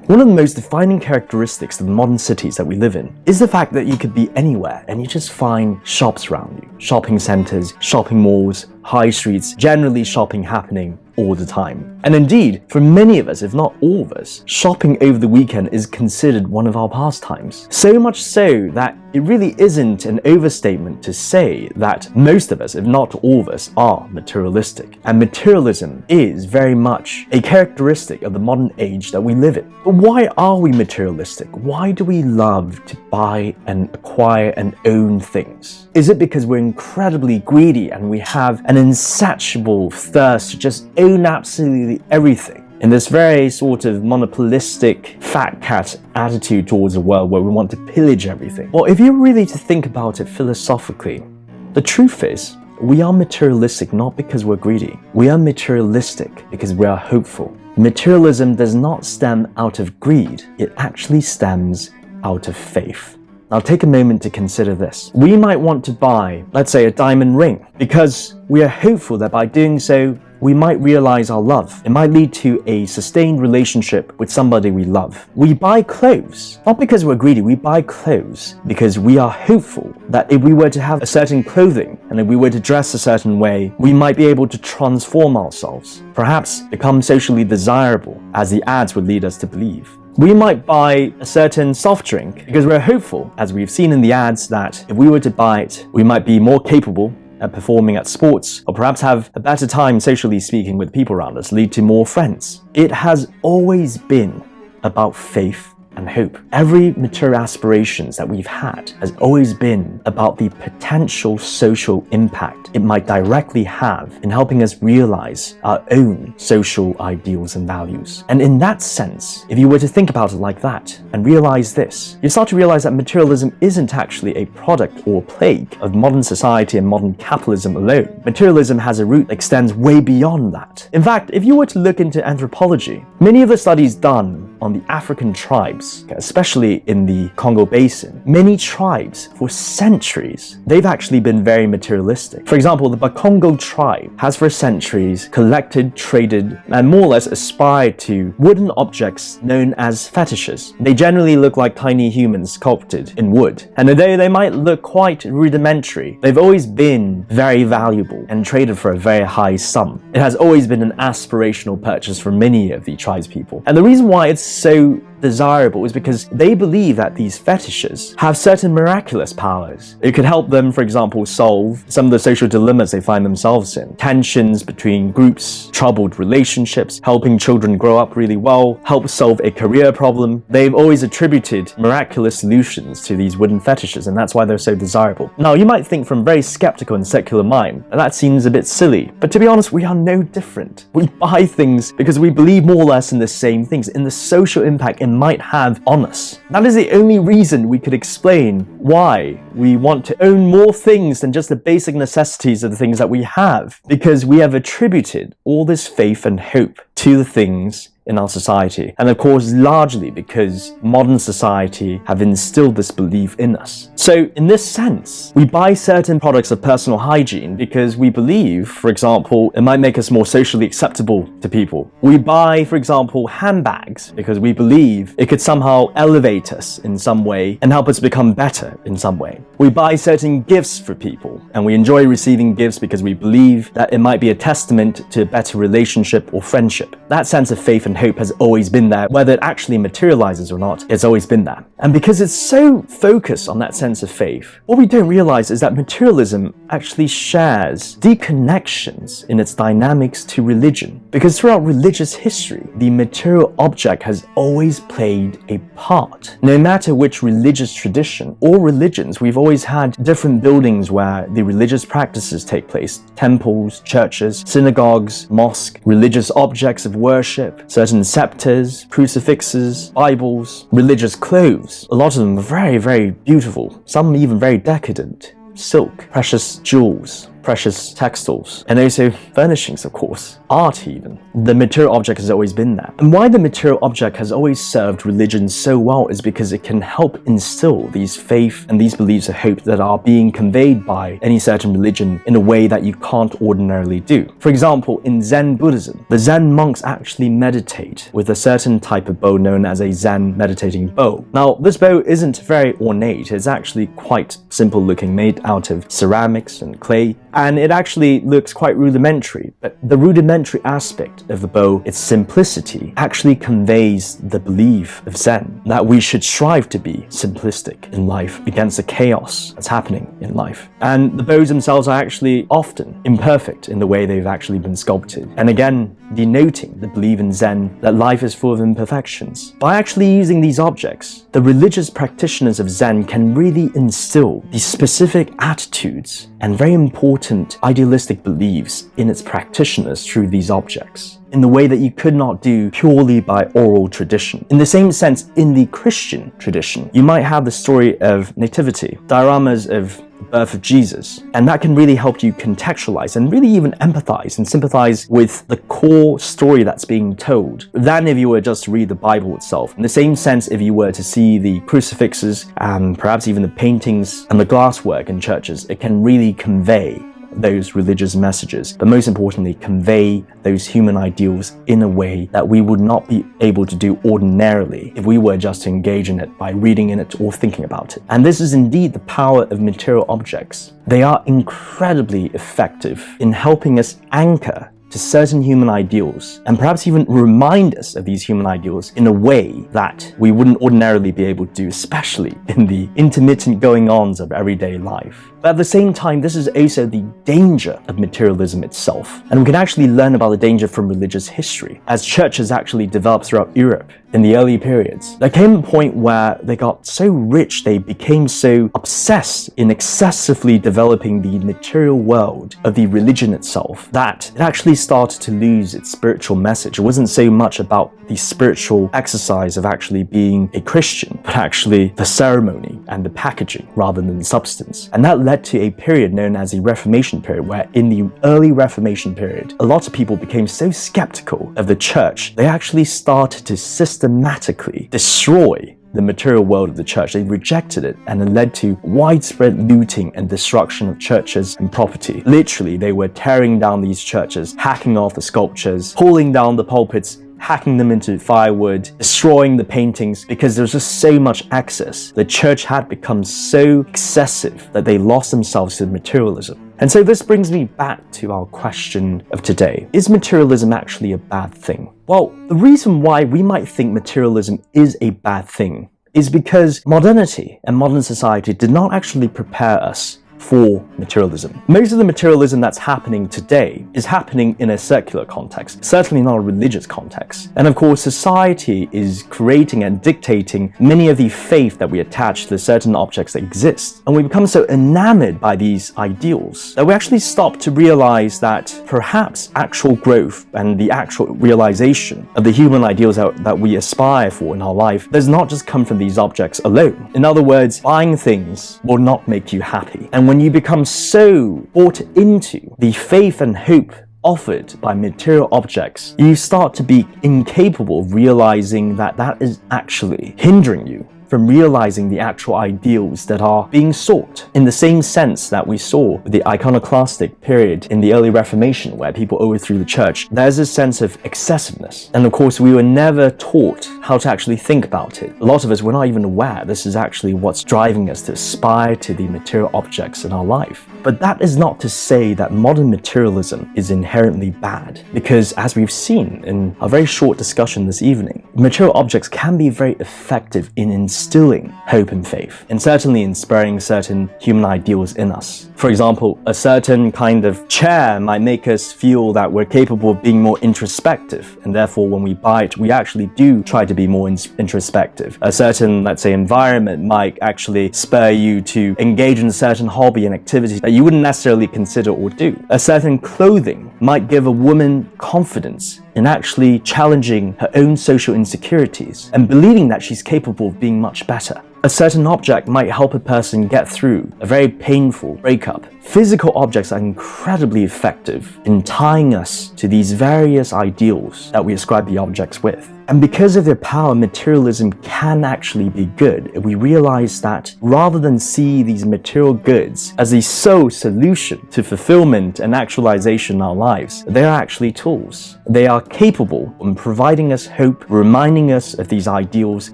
One of the most defining characteristics of the modern cities that we live in is the fact that you could be anywhere and you just find shops around you. Shopping centers, shopping malls, high streets, generally shopping happening all the time. And indeed, for many of us, if not all of us, shopping over the weekend is considered one of our pastimes. So much so that it really isn't an overstatement to say that most of us, if not all of us, are materialistic. And materialism is very much a characteristic of the modern age that we live in. But why are we materialistic? Why do we love to buy and acquire and own things? Is it because we're incredibly greedy and we have an insatiable thirst to just own absolutely everything? In this very sort of monopolistic fat cat attitude towards the world where we want to pillage everything. Well, if you really to think about it philosophically, the truth is we are materialistic not because we're greedy. We are materialistic because we are hopeful. Materialism does not stem out of greed. It actually stems out of faith. Now take a moment to consider this. We might want to buy, let's say, a diamond ring because we are hopeful that by doing so, we might realize our love. It might lead to a sustained relationship with somebody we love. We buy clothes, not because we're greedy, we buy clothes because we are hopeful that if we were to have a certain clothing and if we were to dress a certain way, we might be able to transform ourselves, perhaps become socially desirable, as the ads would lead us to believe. We might buy a certain soft drink because we're hopeful, as we've seen in the ads, that if we were to buy it, we might be more capable at performing at sports, or perhaps have a better time socially speaking with people around us, lead to more friends. It has always been about faith and hope. Every material aspirations that we've had has always been about the potential social impact it might directly have in helping us realize our own social ideals and values. And in that sense, if you were to think about it like that and realize this, you start to realize that materialism isn't actually a product or plague of modern society and modern capitalism alone. Materialism has a root that extends way beyond that. In fact, if you were to look into anthropology, many of the studies done on the African tribes, especially in the Congo Basin, many tribes for centuries, they've actually been very materialistic. For example, the Bakongo tribe has for centuries collected, traded, and more or less aspired to wooden objects known as fetishes. They generally look like tiny humans sculpted in wood. And although they might look quite rudimentary, they've always been very valuable and traded for a very high sum. It has always been an aspirational purchase for many of the tribespeople. And the reason why it's so desirable is because they believe that these fetishes have certain miraculous powers. It could help them, for example, solve some of the social dilemmas they find themselves in. Tensions between groups, troubled relationships, helping children grow up really well, help solve a career problem. They've always attributed miraculous solutions to these wooden fetishes, and that's why they're so desirable. Now, you might think from a very skeptical and secular mind that seems a bit silly, but to be honest, we are no different. We buy things because we believe more or less in the same things, in the social impact it might have on us. That is the only reason we could explain why we want to own more things than just the basic necessities of the things that we have, because we have attributed all this faith and hope to the things in our society. And of course, largely because modern society have instilled this belief in us. So in this sense, we buy certain products of personal hygiene because we believe, for example, it might make us more socially acceptable to people. We buy, for example, handbags because we believe it could somehow elevate us in some way and help us become better in some way. We buy certain gifts for people and we enjoy receiving gifts because we believe that it might be a testament to a better relationship or friendship. That sense of faith and hope has always been there. Whether it actually materializes or not, it's always been there. And because it's so focused on that sense of faith, what we don't realize is that materialism actually shares deep connections in its dynamics to religion. Because throughout religious history, the material object has always played a part. No matter which religious tradition or religions, we've always had different buildings where the religious practices take place. Temples, churches, synagogues, mosques, religious objects of worship, certain scepters, crucifixes, Bibles, religious clothes. A lot of them are very, very beautiful, some even very decadent. Silk, precious jewels, precious textiles, and also furnishings, of course, art even. The material object has always been there. And why the material object has always served religion so well is because it can help instill these faith and these beliefs of hope that are being conveyed by any certain religion in a way that you can't ordinarily do. For example, in Zen Buddhism, the Zen monks actually meditate with a certain type of bow known as a Zen meditating bow. Now, this bow isn't very ornate. It's actually quite simple looking, made out of ceramics and clay, and it actually looks quite rudimentary. But the rudimentary aspect of the bow, its simplicity, actually conveys the belief of Zen that we should strive to be simplistic in life against the chaos that's happening in life. And the bows themselves are actually often imperfect in the way they've actually been sculpted, and again denoting the belief in Zen that life is full of imperfections. By actually using these objects, the religious practitioners of Zen can really instill these specific attitudes and very important idealistic beliefs in its practitioners through these objects, in the way that you could not do purely by oral tradition. In the same sense, in the Christian tradition, you might have the story of nativity, dioramas of the birth of Jesus, and that can really help you contextualize and really even empathize and sympathize with the core story that's being told than if you were just to read the Bible itself. In the same sense, if you were to see the crucifixes and perhaps even the paintings and the glasswork in churches, it can really convey those religious messages, but most importantly, convey those human ideals in a way that we would not be able to do ordinarily if we were just to engage in it by reading in it or thinking about it. And this is indeed the power of material objects. They are incredibly effective in helping us anchor to certain human ideals, and perhaps even remind us of these human ideals in a way that we wouldn't ordinarily be able to do, especially in the intermittent going-ons of everyday life. But at the same time, this is also the danger of materialism itself. And we can actually learn about the danger from religious history. As churches actually developed throughout Europe in the early periods, there came a point where they got so rich, they became so obsessed in excessively developing the material world of the religion itself, that it actually started to lose its spiritual message. It wasn't so much about the spiritual exercise of actually being a Christian, but actually the ceremony and the packaging rather than the substance. And that led to a period known as the Reformation period, where in the early Reformation period, a lot of people became so skeptical of the church, they actually started to systematically destroy the material world of the church. They rejected it, and it led to widespread looting and destruction of churches and property. Literally, they were tearing down these churches, hacking off the sculptures, pulling down the pulpits, hacking them into firewood, destroying the paintings, because there was just so much excess. The church had become so excessive that they lost themselves to materialism. And so this brings me back to our question of today. Is materialism actually a bad thing? Well, the reason why we might think materialism is a bad thing is because modernity and modern society did not actually prepare us for materialism. Most of the materialism that's happening today is happening in a secular context, certainly not a religious context. And of course, society is creating and dictating many of the faith that we attach to certain objects that exist. And we become so enamored by these ideals that we actually stop to realize that perhaps actual growth and the actual realization of the human ideals that we aspire for in our life does not just come from these objects alone. In other words, buying things will not make you happy. And when you become so bought into the faith and hope offered by material objects, you start to be incapable of realizing that that is actually hindering you from realizing the actual ideals that are being sought. In the same sense that we saw with the iconoclastic period in the early Reformation, where people overthrew the church, there's a sense of excessiveness. And of course, we were never taught how to actually think about it. A lot of us were not even aware this is actually what's driving us to aspire to the material objects in our life. But that is not to say that modern materialism is inherently bad, because as we've seen in a very short discussion this evening, material objects can be very effective in instilling hope and faith, and certainly inspiring certain human ideals in us. For example, a certain kind of chair might make us feel that we're capable of being more introspective, and therefore when we buy it, we actually do try to be more introspective. A certain, let's say, environment might actually spur you to engage in a certain hobby and activity that you wouldn't necessarily consider or do. A certain clothing might give a woman confidence in actually challenging her own social insecurities and believing that she's capable of being much better. A certain object might help a person get through a very painful breakup, physical objects are incredibly effective in tying us to these various ideals that we ascribe the objects with. And because of their power, materialism can actually be good. We realize that rather than see these material goods as the sole solution to fulfillment and actualization in our lives, they are actually tools. They are capable of providing us hope, reminding us of these ideals,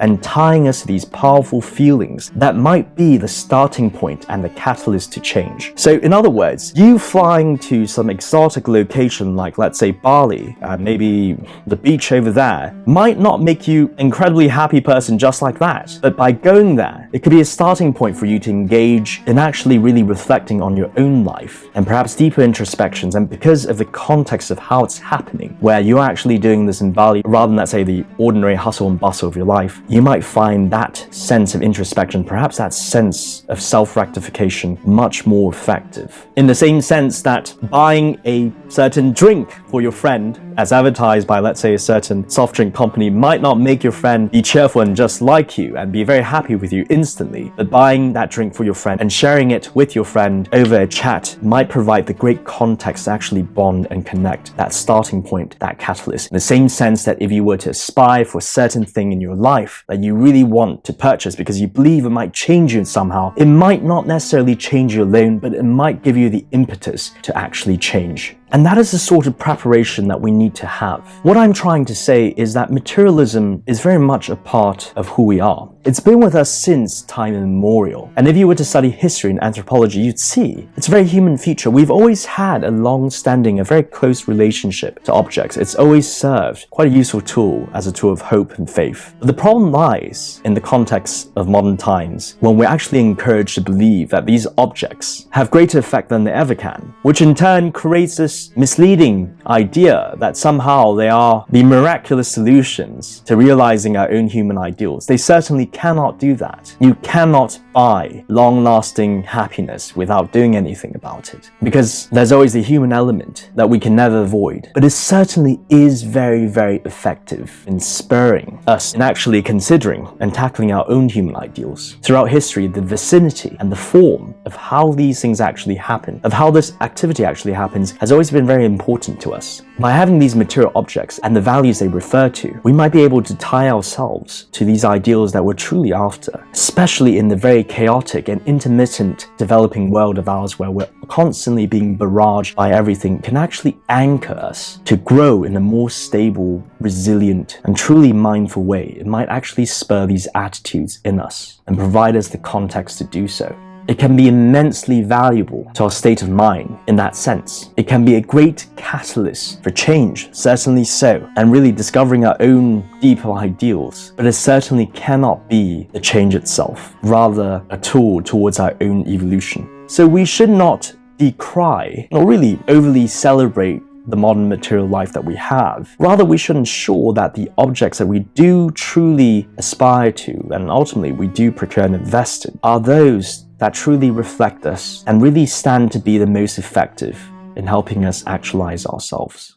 and tying us to these powerful feelings that might be the starting point and the catalyst to change. So in other words, you flying to some exotic location like, let's say, Bali, maybe the beach over there, might not make you an incredibly happy person just like that. But by going there, it could be a starting point for you to engage in actually really reflecting on your own life and perhaps deeper introspections. And because of the context of how it's happening, where you're actually doing this in Bali rather than, let's say, the ordinary hustle and bustle of your life, you might find that sense of introspection, perhaps that sense of self-rectification, much more effective. In the same sense that buying a certain drink for your friend, as advertised by, let's say, a certain soft drink company, might not make your friend be cheerful and just like you and be very happy with you instantly, but buying that drink for your friend and sharing it with your friend over a chat might provide the great context to actually bond and connect, that starting point, that catalyst. In the same sense that if you were to aspire for a certain thing in your life that you really want to purchase because you believe it might change you somehow, it might not necessarily change you alone, but it might give you the impetus to actually change. And that is the sort of preparation that we need to have. What I'm trying to say is that materialism is very much a part of who we are. It's been with us since time immemorial. And if you were to study history and anthropology, you'd see it's a very human feature. We've always had a long-standing, a very close relationship to objects. It's always served quite a useful tool as a tool of hope and faith. But the problem lies in the context of modern times when we're actually encouraged to believe that these objects have greater effect than they ever can, which in turn creates this misleading idea that somehow they are the miraculous solutions to realizing our own human ideals. They certainly cannot do that. You cannot buy long-lasting happiness without doing anything about it, because there's always the human element that we can never avoid. But it certainly is very, very effective in spurring us in actually considering and tackling our own human ideals. Throughout history, the vicinity and the form of how these things actually happen, of how this activity actually happens, has always been very important to us. By having these material objects and the values they refer to, we might be able to tie ourselves to these ideals that we're truly after, especially in the very chaotic and intermittent developing world of ours where we're constantly being barraged by everything. Can actually anchor us to grow in a more stable, resilient, and truly mindful way. It might actually spur these attitudes in us and provide us the context to do so. It can be immensely valuable to our state of mind in that sense. It can be a great catalyst for change, certainly so, and really discovering our own deeper ideals. But it certainly cannot be the change itself, rather a tool towards our own evolution. So we should not decry or really overly celebrate the modern material life that we have. Rather, we should ensure that the objects that we do truly aspire to and ultimately we do procure and invest in are those that truly reflect us and really stand to be the most effective in helping us actualize ourselves.